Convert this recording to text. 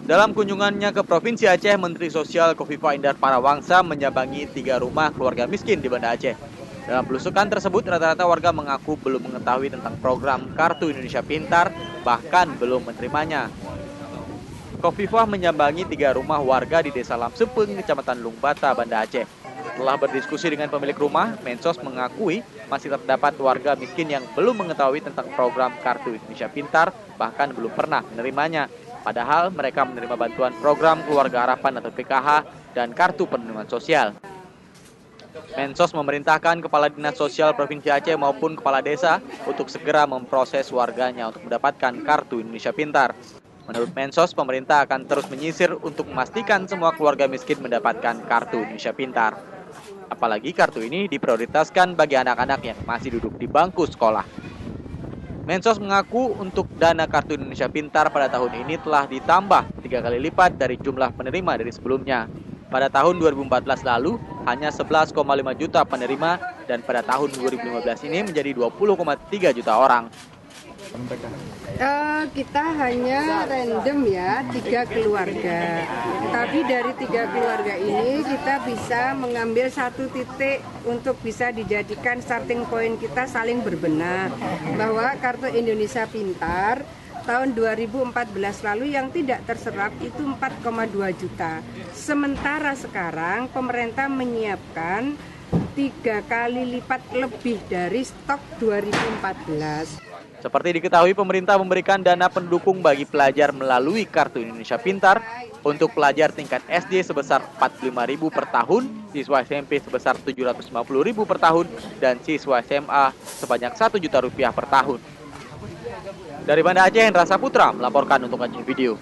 Dalam kunjungannya ke Provinsi Aceh, Menteri Sosial Khofifah Indar Parawangsa menyambangi 3 rumah keluarga miskin di Banda Aceh. Dalam belusukan tersebut, rata-rata warga mengaku belum mengetahui tentang program Kartu Indonesia Pintar, bahkan belum menerimanya. Khofifah menyambangi 3 rumah warga di Desa Lamsepeng, Kecamatan Lungbata, Banda Aceh. Setelah berdiskusi dengan pemilik rumah, Mensos mengakui masih terdapat warga miskin yang belum mengetahui tentang program Kartu Indonesia Pintar, bahkan belum pernah menerimanya. Padahal mereka menerima bantuan program Keluarga Harapan atau PKH dan Kartu Perlindungan Sosial. Mensos memerintahkan Kepala Dinas Sosial Provinsi Aceh maupun Kepala Desa untuk segera memproses warganya untuk mendapatkan Kartu Indonesia Pintar. Menurut Mensos, pemerintah akan terus menyisir untuk memastikan semua keluarga miskin mendapatkan Kartu Indonesia Pintar. Apalagi kartu ini diprioritaskan bagi anak-anak yang masih duduk di bangku sekolah. Mensos mengaku untuk dana Kartu Indonesia Pintar pada tahun ini telah ditambah 3 kali lipat dari jumlah penerima dari sebelumnya. Pada tahun 2014 lalu, hanya 11,5 juta penerima dan pada tahun 2015 ini menjadi 20,3 juta orang. Kita hanya random ya, 3 keluarga. Tapi dari 3 keluarga ini kita bisa mengambil 1 titik untuk bisa dijadikan starting point kita saling berbenah. Bahwa Kartu Indonesia Pintar tahun 2014 lalu yang tidak terserap itu 4,2 juta. Sementara sekarang pemerintah menyiapkan 3 kali lipat lebih dari stok 2014. Seperti diketahui, pemerintah memberikan dana pendukung bagi pelajar melalui Kartu Indonesia Pintar untuk pelajar tingkat SD sebesar Rp45.000 per tahun, siswa SMP sebesar Rp750.000 per tahun, dan siswa SMA sebanyak Rp1 juta per tahun. Dari Banda Aceh, Hendra Saputra melaporkan untuk Aceh Video.